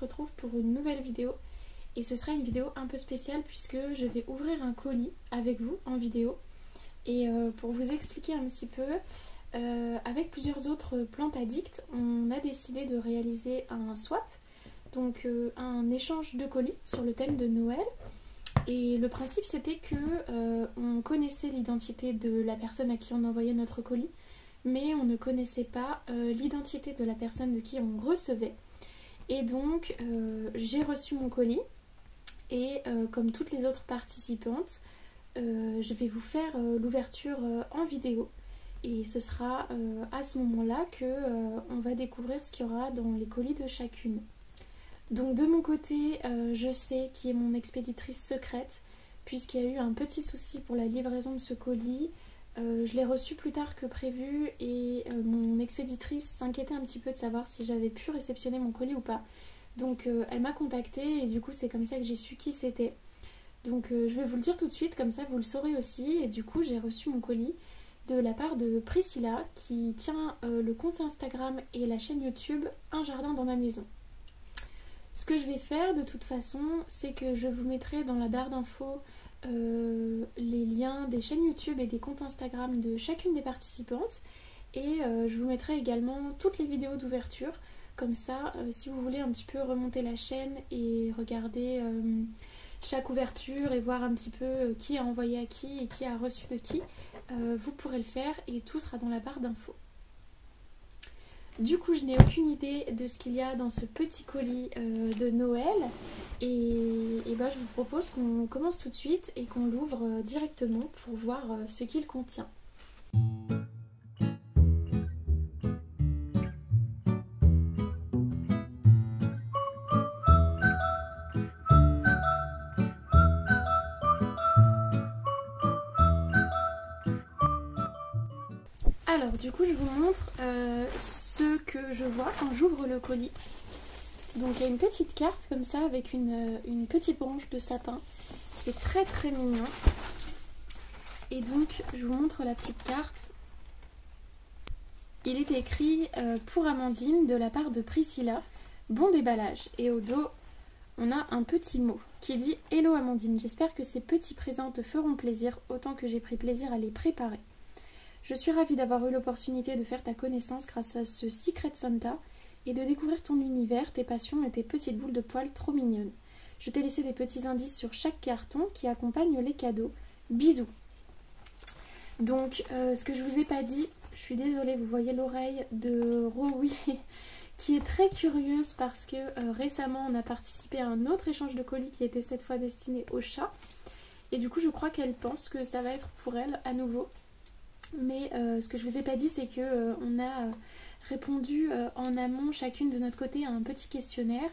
retrouve pour une nouvelle vidéo. Et ce sera une vidéo un peu spéciale puisque je vais ouvrir un colis avec vous en vidéo. Et pour vous expliquer un petit peu, avec plusieurs autres plantes addicts, on a décidé de réaliser un swap, donc un échange de colis sur le thème de Noël. Et le principe c'était que on connaissait l'identité de la personne à qui on envoyait notre colis, mais on ne connaissait pas l'identité de la personne de qui on recevait. Et donc j'ai reçu mon colis et comme toutes les autres participantes, je vais vous faire l'ouverture en vidéo. Et ce sera à ce moment-là qu'on va découvrir ce qu'il y aura dans les colis de chacune. Donc de mon côté, je sais qui est mon expéditrice secrète, puisqu'il y a eu un petit souci pour la livraison de ce colis. Je l'ai reçu plus tard que prévu et mon expéditrice s'inquiétait un petit peu de savoir si j'avais pu réceptionner mon colis ou pas. Donc elle m'a contactée et du coup c'est comme ça que j'ai su qui c'était. Donc je vais vous le dire tout de suite, comme ça vous le saurez aussi. Et du coup j'ai reçu mon colis de la part de Priscilla qui tient le compte Instagram et la chaîne YouTube Un Jardin dans ma maison. Ce que je vais faire de toute façon, c'est que je vous mettrai dans la barre d'infos les liens des chaînes YouTube et des comptes Instagram de chacune des participantes. Et je vous mettrai également toutes les vidéos d'ouverture. Comme ça, si vous voulez un petit peu remonter la chaîne et regarder chaque ouverture et voir un petit peu qui a envoyé à qui et qui a reçu de qui, vous pourrez le faire et tout sera dans la barre d'infos. Du coup, je n'ai aucune idée de ce qu'il y a dans ce petit colis de Noël et ben, je vous propose qu'on commence tout de suite et qu'on l'ouvre directement pour voir ce qu'il contient. Alors du coup je vous montre ce que je vois quand j'ouvre le colis. Donc il y a une petite carte comme ça avec une petite branche de sapin. C'est très très mignon. Et donc je vous montre la petite carte. Il est écrit pour Amandine de la part de Priscilla, bon déballage. Et au dos on a un petit mot qui dit Hello Amandine, j'espère que ces petits présents te feront plaisir autant que j'ai pris plaisir à les préparer. Je suis ravie d'avoir eu l'opportunité de faire ta connaissance grâce à ce Secret Santa et de découvrir ton univers, tes passions et tes petites boules de poils trop mignonnes. Je t'ai laissé des petits indices sur chaque carton qui accompagnent les cadeaux. Bisous. Donc, ce que je vous ai pas dit, je suis désolée, vous voyez l'oreille de Rowie qui est très curieuse parce que récemment on a participé à un autre échange de colis qui était cette fois destiné au chat. Et du coup, je crois qu'elle pense que ça va être pour elle à nouveau. Mais ce que je vous ai pas dit, c'est que on a répondu en amont chacune de notre côté à un petit questionnaire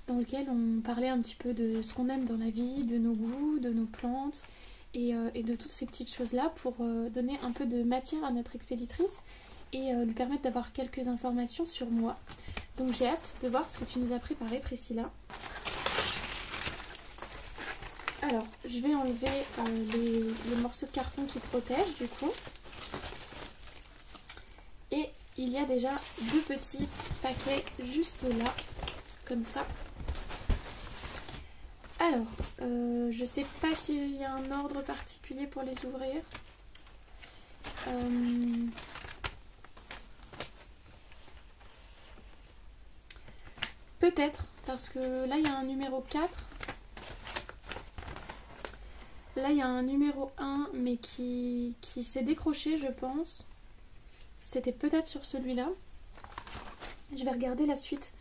dans lequel on parlait un petit peu de ce qu'on aime dans la vie, de nos goûts, de nos plantes et de toutes ces petites choses-là pour donner un peu de matière à notre expéditrice et lui permettre d'avoir quelques informations sur moi. Donc j'ai hâte de voir ce que tu nous as préparé, Priscilla. Alors, je vais enlever les morceaux de carton qui protègent du coup. Et il y a déjà deux petits paquets juste là, comme ça. Alors, je sais pas s'il y a un ordre particulier pour les ouvrir. Peut-être, parce que là il y a un numéro 4. Là il y a un numéro 1, mais qui s'est décroché, je pense. C'était peut-être sur celui-là. Je vais regarder la suite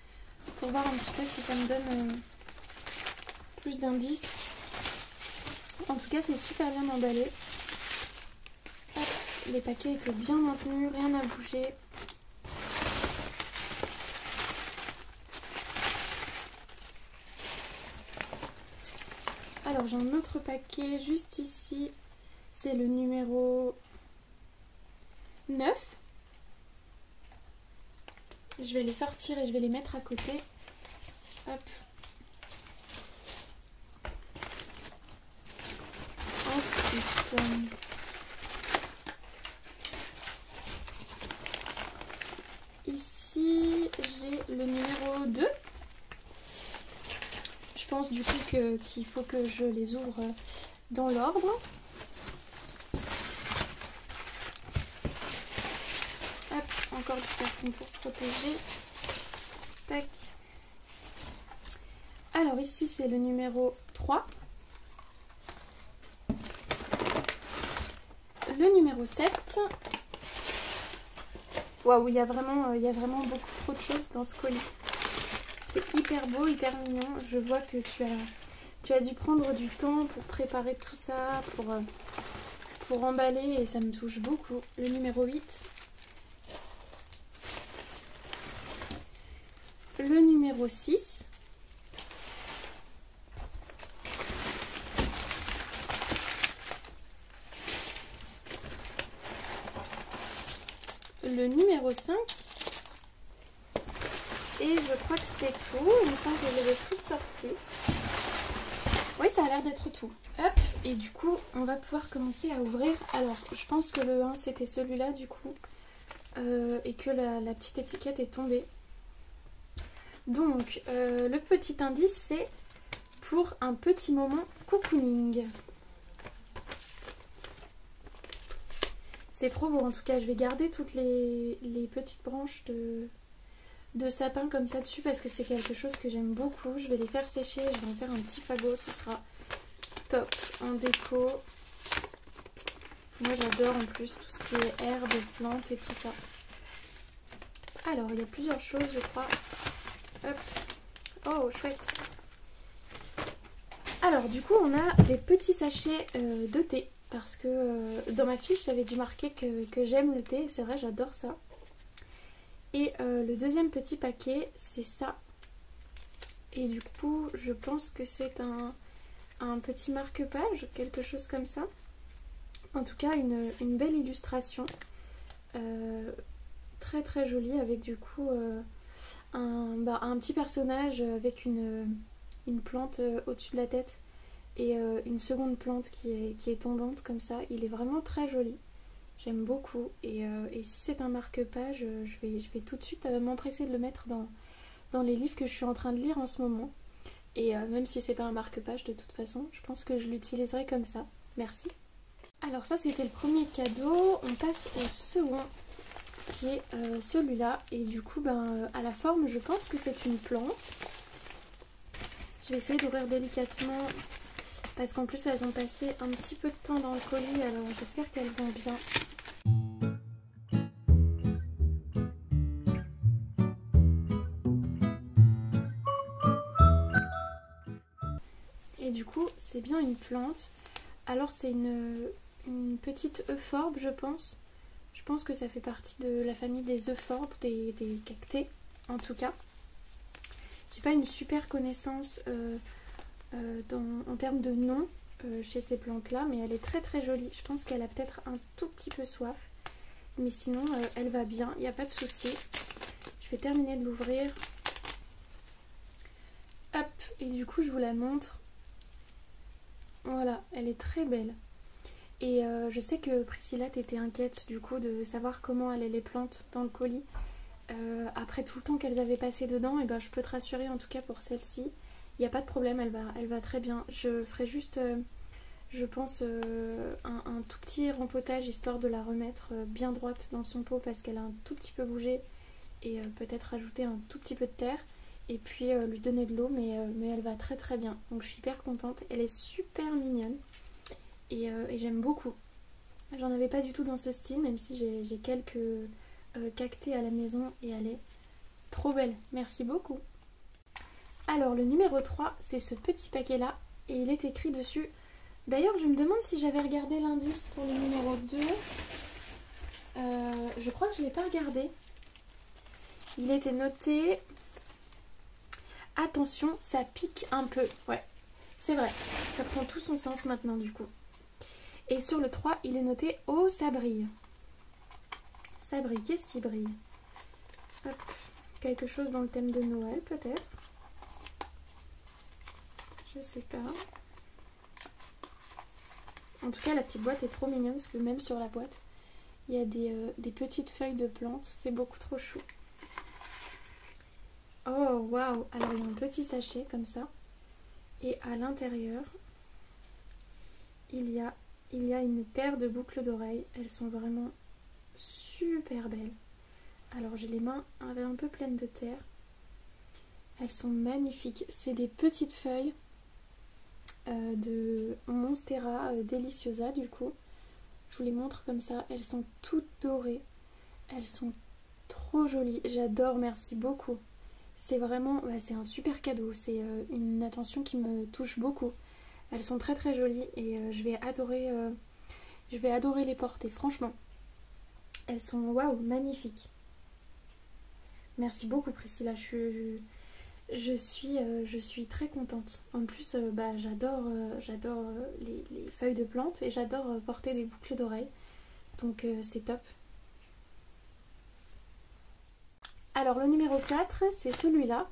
pour voir un petit peu si ça me donne plus d'indices. En tout cas, c'est super bien emballé. Hop, les paquets étaient bien maintenus, rien n'a bougé. Alors, j'ai un autre paquet juste ici. C'est le numéro 9. Je vais les sortir et je vais les mettre à côté. Hop. Ensuite, ici j'ai le numéro 2. du coup qu'il faut que je les ouvre dans l'ordre. Hop, encore du carton pour protéger. Tac. Alors ici c'est le numéro 3. Le numéro 7. Waouh, il y a vraiment beaucoup trop de choses dans ce colis. C'est hyper beau, hyper mignon. Je vois que tu as dû prendre du temps pour préparer tout ça, pour emballer, et ça me touche beaucoup. Le numéro 8. Le numéro 6. Le numéro 5. Et je crois que c'est tout. Il me semble que je les ai tous sortis. Oui, ça a l'air d'être tout. Hop, et du coup, on va pouvoir commencer à ouvrir. Alors, je pense que le 1, c'était celui-là, du coup. Et que la petite étiquette est tombée. Donc, le petit indice, c'est pour un petit moment cocooning. C'est trop beau, en tout cas. Je vais garder toutes les petites branches de sapin comme ça dessus parce que c'est quelque chose que j'aime beaucoup. Je vais les faire sécher, je vais en faire un petit fagot, ce sera top en déco. Moi j'adore en plus tout ce qui est herbes, plantes et tout ça. Alors il y a plusieurs choses je crois. Hop. Oh chouette. Alors du coup on a des petits sachets de thé parce que dans ma fiche j'avais dû marquer que j'aime le thé, c'est vrai j'adore ça. Et le deuxième petit paquet, c'est ça. Et du coup, je pense que c'est un petit marque-page, quelque chose comme ça. En tout cas, une belle illustration. Très très jolie, avec du coup un petit personnage avec une plante au-dessus de la tête. Et une seconde plante qui est tombante comme ça. Il est vraiment très joli. J'aime beaucoup et si c'est un marque-page, je vais tout de suite m'empresser de le mettre dans les livres que je suis en train de lire en ce moment. Et même si c'est pas un marque-page de toute façon, je pense que je l'utiliserai comme ça. Merci. Alors ça c'était le premier cadeau, on passe au second qui est celui-là. Et du coup à la forme je pense que c'est une plante. Je vais essayer d'ouvrir délicatement parce qu'en plus elles ont passé un petit peu de temps dans le colis, alors j'espère qu'elles vont bien. Et du coup, c'est bien une plante. Alors c'est une petite euphorbes, je pense. Je pense que ça fait partie de la famille des euphorbes, des cactées, en tout cas. J'ai pas une super connaissance en termes de nom chez ces plantes-là, mais elle est très très jolie. Je pense qu'elle a peut-être un tout petit peu soif. Mais sinon, elle va bien, il n'y a pas de souci. Je vais terminer de l'ouvrir. Hop, et du coup, je vous la montre. Voilà, elle est très belle. Et je sais que Priscilla t'était inquiète du coup de savoir comment allaient les plantes dans le colis. Après tout le temps qu'elles avaient passé dedans, et ben je peux te rassurer en tout cas pour celle-ci. Il n'y a pas de problème, elle va très bien. Je ferai juste, je pense, un tout petit rempotage histoire de la remettre bien droite dans son pot parce qu'elle a un tout petit peu bougé. Et peut-être rajouter un tout petit peu de terre. Et puis lui donner de l'eau, mais elle va très très bien. Donc je suis hyper contente. Elle est super mignonne. Et j'aime beaucoup. J'en avais pas du tout dans ce style, même si j'ai quelques cactées à la maison. Et elle est trop belle. Merci beaucoup. Alors le numéro 3, c'est ce petit paquet là. Et il est écrit dessus. D'ailleurs je me demande si j'avais regardé l'indice pour le numéro 2. Je crois que je ne l'ai pas regardé. Il était noté... Attention, ça pique un peu. Ouais, c'est vrai. Ça prend tout son sens maintenant du coup. Et sur le 3, il est noté « Oh, ça brille ». Ça brille. Qu'est-ce qui brille? Hop. Quelque chose dans le thème de Noël peut-être. Je sais pas. En tout cas, la petite boîte est trop mignonne parce que même sur la boîte, il y a des petites feuilles de plantes. C'est beaucoup trop chou. Oh waouh! Alors il y a un petit sachet comme ça. Et à l'intérieur, il y a une paire de boucles d'oreilles. Elles sont vraiment super belles. Alors j'ai les mains un peu pleines de terre. Elles sont magnifiques. C'est des petites feuilles de Monstera Deliciosa du coup. Je vous les montre comme ça. Elles sont toutes dorées. Elles sont trop jolies. J'adore, merci beaucoup. C'est vraiment, c'est un super cadeau. C'est une attention qui me touche beaucoup. Elles sont très très jolies et je vais adorer les porter, franchement. Elles sont, waouh, magnifiques. Merci beaucoup Priscilla, je suis très contente. En plus, j'adore les feuilles de plantes et j'adore porter des boucles d'oreilles. Donc c'est top. Alors le numéro 4, c'est celui-là.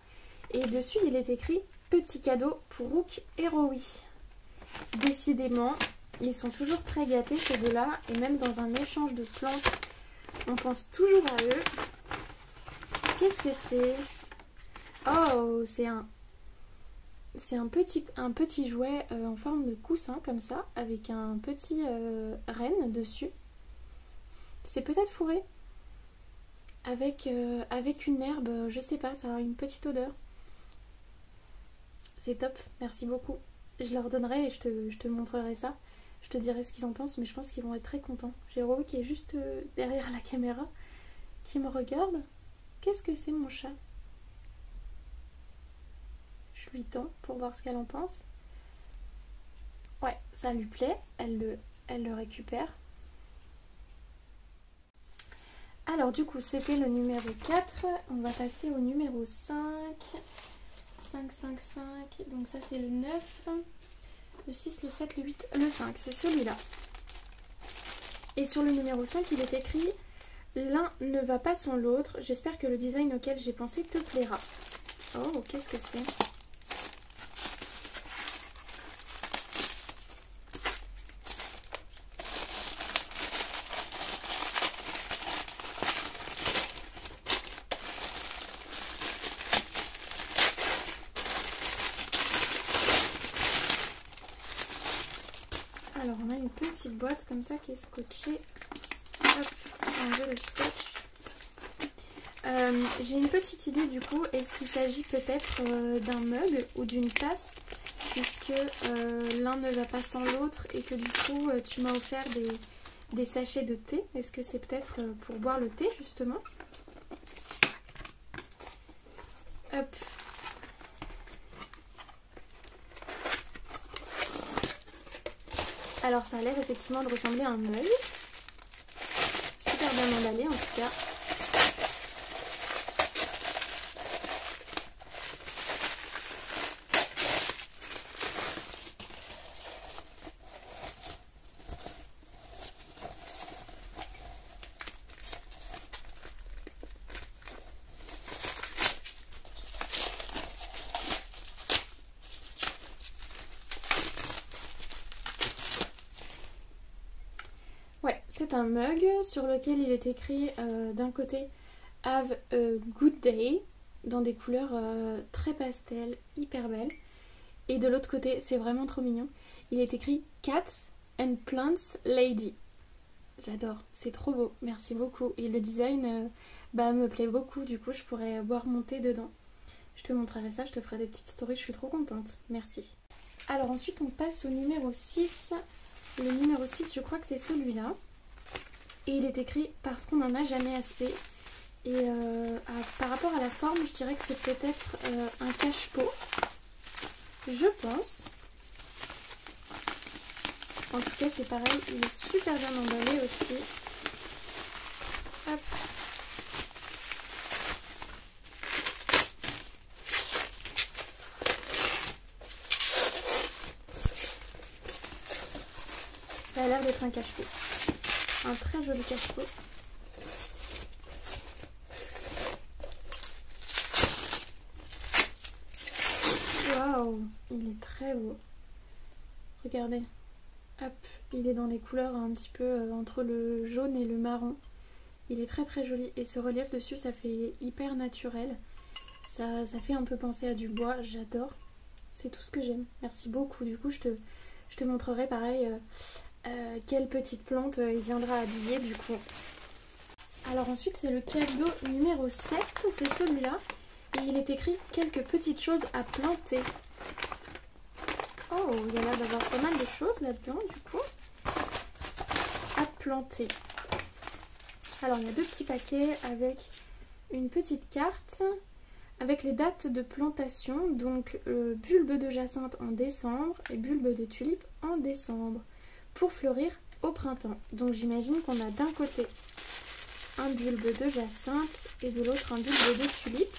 Et dessus, il est écrit « Petit cadeau pour Rook et Rowie ». Décidément, ils sont toujours très gâtés ces deux-là. Et même dans un échange de plantes, on pense toujours à eux. Qu'est-ce que c'est? Oh, c'est un petit jouet en forme de coussin comme ça, avec un petit renne dessus. C'est peut-être fourré avec une herbe, je sais pas, ça a une petite odeur. C'est top, merci beaucoup. Je leur donnerai et je te montrerai ça. Je te dirai ce qu'ils en pensent, mais je pense qu'ils vont être très contents. J'ai Rowie qui est juste derrière la caméra, qui me regarde. Qu'est-ce que c'est mon chat? Je lui tends pour voir ce qu'elle en pense. Ouais, ça lui plaît, elle le récupère. Alors du coup, c'était le numéro 4. On va passer au numéro 5. 5, 5, 5. Donc ça c'est le 9. Le 6, le 7, le 8, le 5. C'est celui-là. Et sur le numéro 5, il est écrit « L'un ne va pas sans l'autre. J'espère que le design auquel j'ai pensé te plaira. » Oh, qu'est-ce que c'est? Alors on a une petite boîte comme ça qui est scotchée. Hop, enlever le scotch. J'ai une petite idée du coup. Est-ce qu'il s'agit peut-être d'un mug ou d'une tasse, puisque l'un ne va pas sans l'autre et que du coup tu m'as offert des sachets de thé. Est-ce que c'est peut-être pour boire le thé justement? Hop. Alors ça a l'air effectivement de ressembler à un mug. Super bien emballé en tout cas. Ouais, c'est un mug sur lequel il est écrit d'un côté « Have a good day » dans des couleurs très pastel, hyper belles. Et de l'autre côté, c'est vraiment trop mignon, il est écrit « Cats and Plants Lady ». J'adore, c'est trop beau, merci beaucoup. Et le design me plaît beaucoup, du coup je pourrais boire mon thé dedans. Je te montrerai ça, je te ferai des petites stories, je suis trop contente, merci. Alors ensuite on passe au numéro 6. Le numéro 6, je crois que c'est celui-là. Et il est écrit « Parce qu'on n'en a jamais assez ». Et par rapport à la forme, je dirais que c'est peut-être un cache-pot. Je pense. En tout cas, c'est pareil, il est super bien emballé aussi. Hop. Ça a l'air d'être un cache-pot. Un très joli cache-pot. Waouh, il est très beau. Regardez. Hop, il est dans les couleurs un petit peu entre le jaune et le marron. Il est très très joli. Et ce relief dessus, ça fait hyper naturel. Ça fait un peu penser à du bois, j'adore. C'est tout ce que j'aime. Merci beaucoup. Du coup, je te montrerai pareil quelle petite plante il viendra habiller du coup. Alors ensuite, c'est le cadeau numéro 7, c'est celui-là. Et il est écrit quelques petites choses à planter. Oh, il y a l'air d'avoir pas mal de choses là-dedans du coup. À planter. Alors il y a 2 petits paquets avec une petite carte avec les dates de plantation, donc bulbe de jacinthe en décembre et bulbe de tulipe en décembre pour fleurir au printemps. Donc j'imagine qu'on a d'un côté un bulbe de jacinthe et de l'autre un bulbe de tulipe.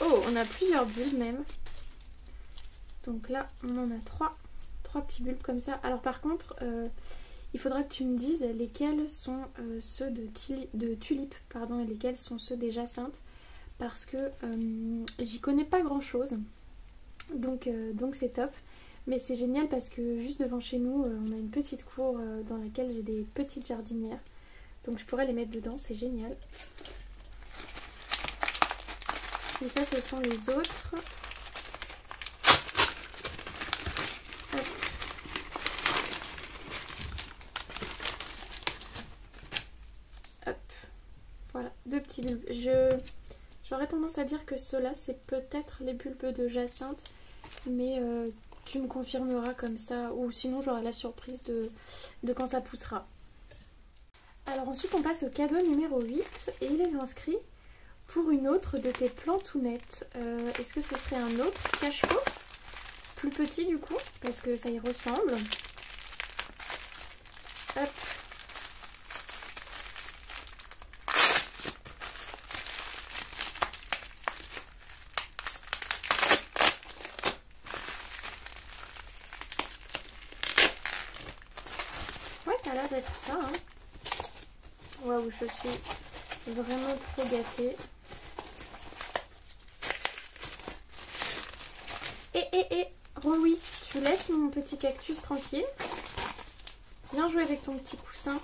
Oh, on a plusieurs bulbes même. Donc là on en a 3 petits bulbes comme ça. Alors par contre il faudra que tu me dises lesquels sont ceux de tulipe, pardon, et lesquels sont ceux des jacinthes, parce que j'y connais pas grand chose, donc c'est top. Mais c'est génial parce que juste devant chez nous, on a une petite cour dans laquelle j'ai des petites jardinières, donc je pourrais les mettre dedans, c'est génial. Et ça, ce sont les autres. Voilà, 2 petits bulbes. J'aurais tendance à dire que ceux-là, c'est peut-être les bulbes de jacinthe, mais tu me confirmeras comme ça, ou sinon j'aurai la surprise de quand ça poussera. Alors ensuite, on passe au cadeau numéro 8, et il est inscrit « Pour une autre de tes plantounettes ». Est-ce que ce serait un autre cache-pot? Plus petit du coup, parce que ça y ressemble. Hop. Ça a l'air d'être ça, hein. Waouh, je suis vraiment trop gâtée. Oui, tu laisses mon petit cactus tranquille. Viens jouer avec ton petit coussin.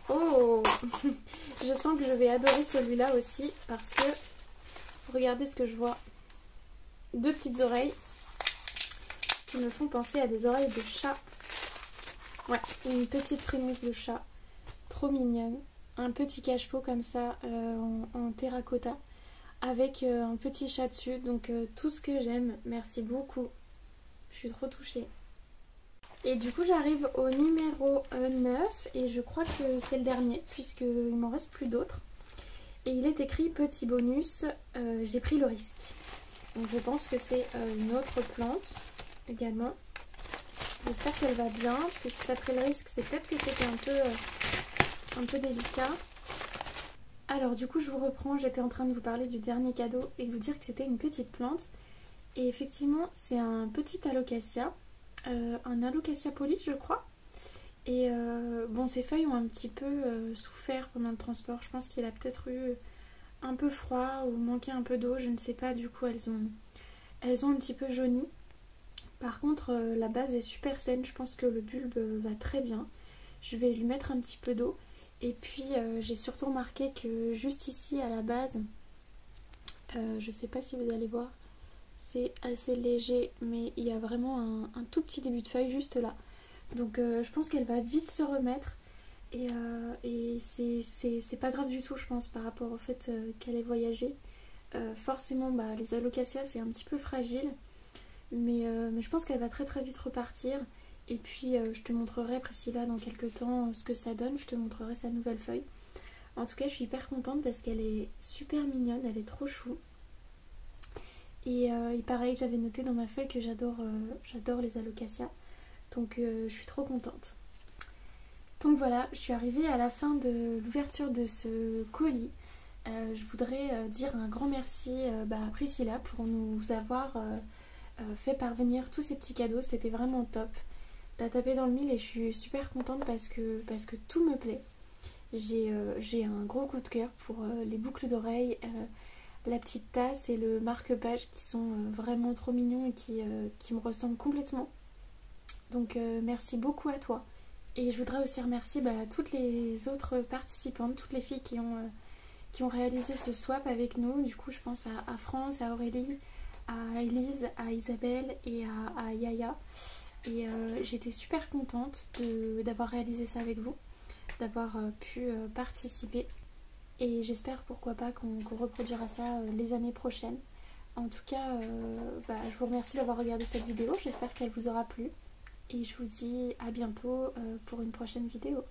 Oh, je sens que je vais adorer celui-là aussi parce que regardez ce que je vois. 2 petites oreilles qui me font penser à des oreilles de chat. Ouais, une petite frimousse de chat, trop mignonne. Un petit cache-pot comme ça en terracotta avec un petit chat dessus. Donc tout ce que j'aime, merci beaucoup. Je suis trop touchée. Et du coup j'arrive au numéro 9 et je crois que c'est le dernier puisqu'il m'en reste plus d'autres. Et il est écrit petit bonus, j'ai pris le risque. Donc je pense que c'est une autre plante également. J'espère qu'elle va bien, parce que si t'as pris le risque, c'est peut-être que c'était un peu délicat. Alors du coup je vous reprends, j'étais en train de vous parler du dernier cadeau et de vous dire que c'était une petite plante. Et effectivement c'est un petit alocasia, un alocasia poli je crois. Et bon, ces feuilles ont un petit peu souffert pendant le transport, je pense qu'il a peut-être eu un peu froid ou manqué un peu d'eau, je ne sais pas, du coup elles ont un petit peu jauni. Par contre la base est super saine, je pense que le bulbe va très bien. Je vais lui mettre un petit peu d'eau. Et puis j'ai surtout remarqué que juste ici à la base, je sais pas si vous allez voir, c'est assez léger, mais il y a vraiment un tout petit début de feuille juste là. Donc je pense qu'elle va vite se remettre. Et c'est pas grave du tout, je pense, par rapport au fait qu'elle ait voyagé. Forcément, bah, les alocasias c'est un petit peu fragile, mais je pense qu'elle va très très vite repartir. Et puis je te montrerai, Priscilla, dans quelques temps ce que ça donne. Je te montrerai sa nouvelle feuille. En tout cas je suis hyper contente parce qu'elle est super mignonne, elle est trop chou. Et pareil, j'avais noté dans ma feuille que j'adore les alocasias. Donc je suis trop contente. Donc voilà, je suis arrivée à la fin de l'ouverture de ce colis. Je voudrais dire un grand merci à Priscilla pour nous avoir fait parvenir tous ces petits cadeaux. C'était vraiment top. T'as tapé dans le mille et je suis super contente parce que tout me plaît. J'ai un gros coup de cœur pour les boucles d'oreilles, la petite tasse et le marque-page qui sont vraiment trop mignons et qui me ressemblent complètement. Donc merci beaucoup à toi. Et je voudrais aussi remercier toutes les autres participantes, toutes les filles qui qui ont réalisé ce swap avec nous. Du coup je pense à France, à Aurélie, à Elise, à Isabelle et à Yaya. Et j'étais super contente d'avoir réalisé ça avec vous, d'avoir pu participer. Et j'espère pourquoi pas qu'on reproduira ça les années prochaines. En tout cas, je vous remercie d'avoir regardé cette vidéo, j'espère qu'elle vous aura plu. Et je vous dis à bientôt pour une prochaine vidéo.